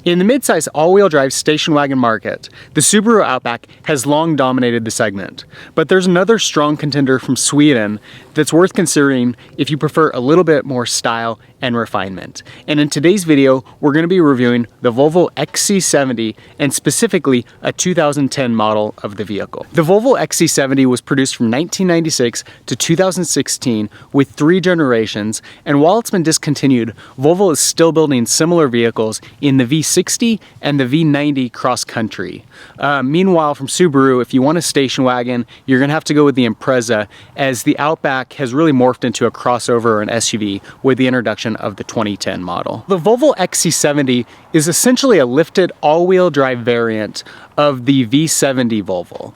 In the midsize all-wheel drive station wagon market, the Subaru Outback has long dominated the segment. But there's another strong contender from Sweden that's worth considering if you prefer a little bit more style and refinement. And in today's video, we're going to be reviewing the Volvo XC70 and specifically a 2010 model of the vehicle. The Volvo XC70 was produced from 1996 to 2016 with 3 generations, and while it's been discontinued, Volvo is still building similar vehicles in the V60 and the V90 cross country. Meanwhile, from Subaru, if you want a station wagon, you're going to have to go with the Impreza, as the Outback has really morphed into a crossover or an SUV with the introduction of the 2010 model. The Volvo XC70 is essentially a lifted all-wheel drive variant of the V70 Volvo.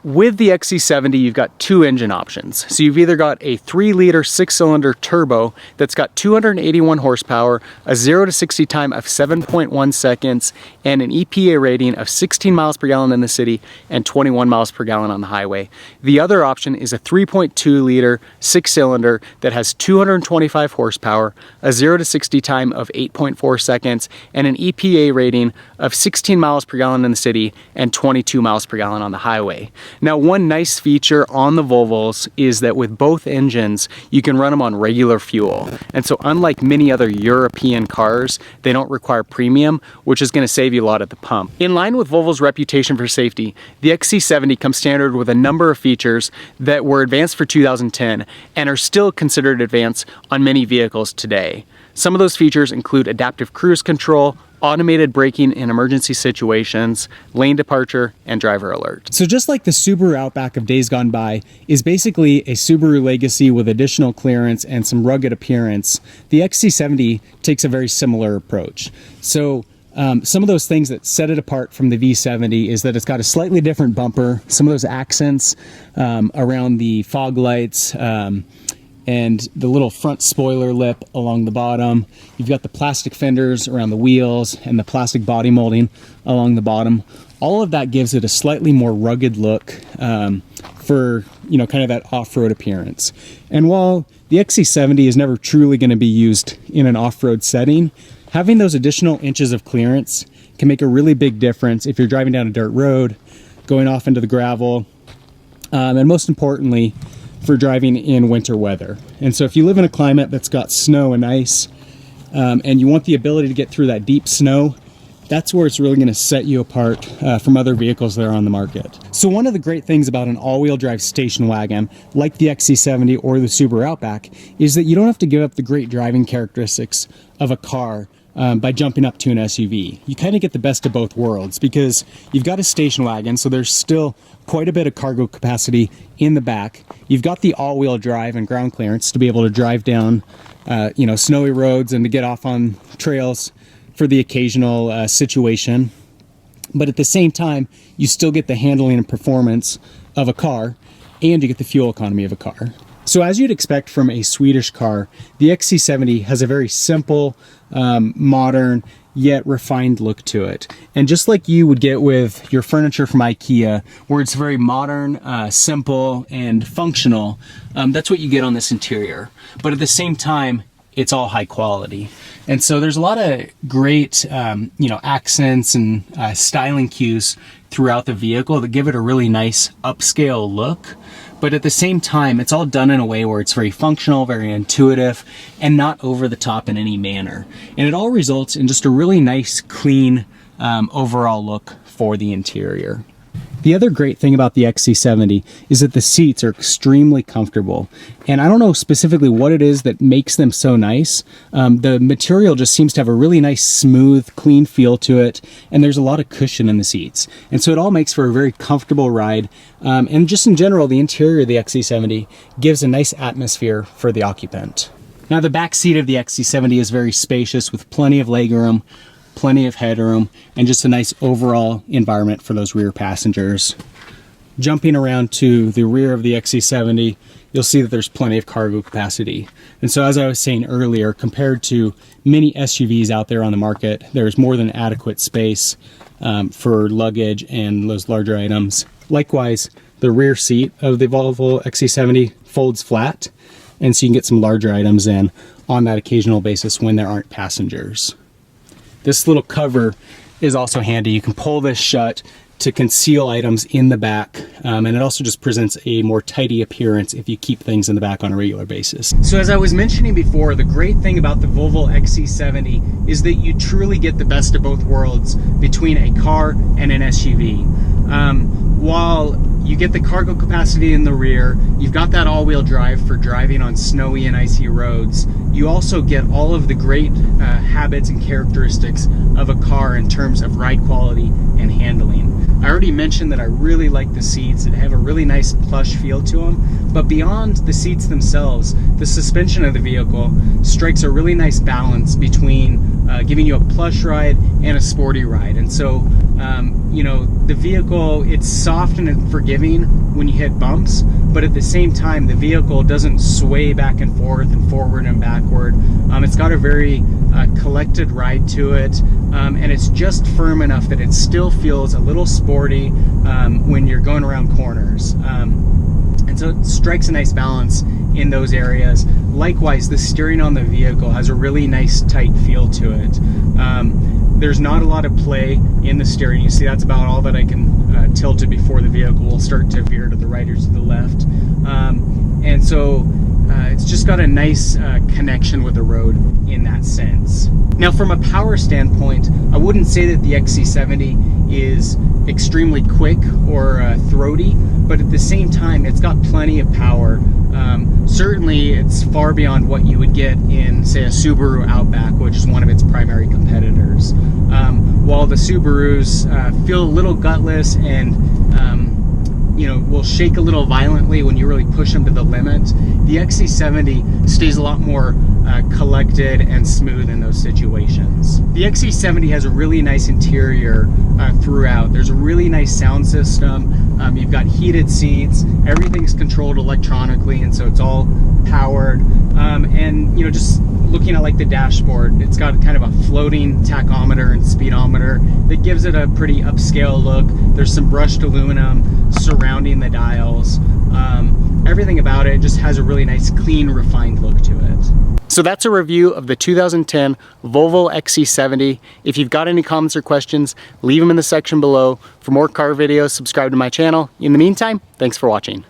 With the XC70, you've got 2 engine options. So you've either got a 3-liter 6-cylinder turbo that's got 281 horsepower, a 0 to 60 time of 7.1 seconds, and an EPA rating of 16 miles per gallon in the city and 21 miles per gallon on the highway. The other option is a 3.2-liter 6-cylinder that has 225 horsepower, a 0 to 60 time of 8.4 seconds, and an EPA rating of 16 miles per gallon in the city and 22 miles per gallon on the highway. Now, one nice feature on the Volvos is that with both engines, you can run them on regular fuel. And so unlike many other European cars, they don't require premium, which is going to save you a lot at the pump. In line with Volvo's reputation for safety, the XC70 comes standard with a number of features that were advanced for 2010 and are still considered advanced on many vehicles today. Some of those features include adaptive cruise control, automated braking in emergency situations, lane departure, and driver alert. So just like the Subaru Outback of days gone by is basically a Subaru legacy with additional clearance and some rugged appearance, the XC70 takes a very similar approach. So some of those things that set it apart from the V70 is that it's got a slightly different bumper, some of those accents around the fog lights, and the little front spoiler lip along the bottom. You've got the plastic fenders around the wheels and the plastic body molding along the bottom. All of that gives it a slightly more rugged look for, you know, kind of that off-road appearance. And while the XC70 is never truly going to be used in an off-road setting, having those additional inches of clearance can make a really big difference if you're driving down a dirt road, going off into the gravel, and most importantly, for driving in winter weather. And so if you live in a climate that's got snow and ice, and you want the ability to get through that deep snow, that's where it's really going to set you apart from other vehicles that are on the market. So one of the great things about an all-wheel drive station wagon, like the XC70 or the Subaru Outback, is that you don't have to give up the great driving characteristics of a car by jumping up to an SUV. You kind of get the best of both worlds because you've got a station wagon, so there's still quite a bit of cargo capacity in the back. You've got the all-wheel drive and ground clearance to be able to drive down snowy roads and to get off on trails for the occasional situation. But at the same time, you still get the handling and performance of a car, and you get the fuel economy of a car. So as you'd expect from a Swedish car, the XC70 has a very simple, modern, yet refined look to it. And just like you would get with your furniture from IKEA, where it's very modern, simple, and functional, that's what you get on this interior. But at the same time, it's all high quality. And so there's a lot of great, accents and styling cues throughout the vehicle that give it a really nice upscale look. But at the same time, it's all done in a way where it's very functional, very intuitive, and not over the top in any manner. And it all results in just a really nice, clean overall look for the interior. The other great thing about the XC70 is that the seats are extremely comfortable. And I don't know specifically what it is that makes them so nice. The material just seems to have a really nice, smooth, clean feel to it. And there's a lot of cushion in the seats. And so it all makes for a very comfortable ride. And just in general, the interior of the XC70 gives a nice atmosphere for the occupant. Now, the back seat of the XC70 is very spacious with plenty of legroom, plenty of headroom, and just a nice overall environment for those rear passengers. Jumping around to the rear of the XC70, you'll see that there's plenty of cargo capacity. And so as I was saying earlier, compared to many SUVs out there on the market, there's more than adequate space for luggage and those larger items. Likewise, the rear seat of the Volvo XC70 folds flat, and so you can get some larger items in on that occasional basis when there aren't passengers. This little cover is also handy. You can pull this shut to conceal items in the back, and it also just presents a more tidy appearance if you keep things in the back on a regular basis. So as I was mentioning before, the great thing about the Volvo XC70 is that you truly get the best of both worlds between a car and an SUV. While you get the cargo capacity in the rear, you've got that all-wheel drive for driving on snowy and icy roads, you also get all of the great habits and characteristics of a car in terms of ride quality and handling. I already mentioned that I really like the seats. They have a really nice plush feel to them, but beyond the seats themselves, the suspension of the vehicle strikes a really nice balance between giving you a plush ride and a sporty ride. And so, you know, the vehicle, it's soft and forgiving when you hit bumps, but at the same time, the vehicle doesn't sway back and forth and forward and backward. It's got a very collected ride to it, and it's just firm enough that it still feels a little sporty when you're going around corners. And so it strikes a nice balance in those areas. Likewise, the steering on the vehicle has a really nice tight feel to it. There's not a lot of play in the steering. You see, that's about all that I can tilt it before the vehicle will start to veer to the right or to the left. And so it's just got a nice connection with the road in that sense. Now, from a power standpoint, I wouldn't say that the XC70 is extremely quick or throaty, but at the same time, it's got plenty of power. Certainly, it's far beyond what you would get in, say, a Subaru Outback, which is one of its primary competitors. While the Subarus feel a little gutless and you know, will shake a little violently when you really push them to the limit, the XC70 stays a lot more collected and smooth in those situations. The XC70 has a really nice interior throughout. There's a really nice sound system. You've got heated seats. Everything's controlled electronically, and so it's all powered. And you know, just looking at like the dashboard, it's got kind of a floating tachometer and speedometer that gives it a pretty upscale look. There's some brushed aluminum surrounding the dials. Everything about it just has a really nice, clean, refined look to it. So that's a review of the 2010 Volvo XC70. If you've got any comments or questions, leave them in the section below. For more car videos, subscribe to my channel. In the meantime, thanks for watching.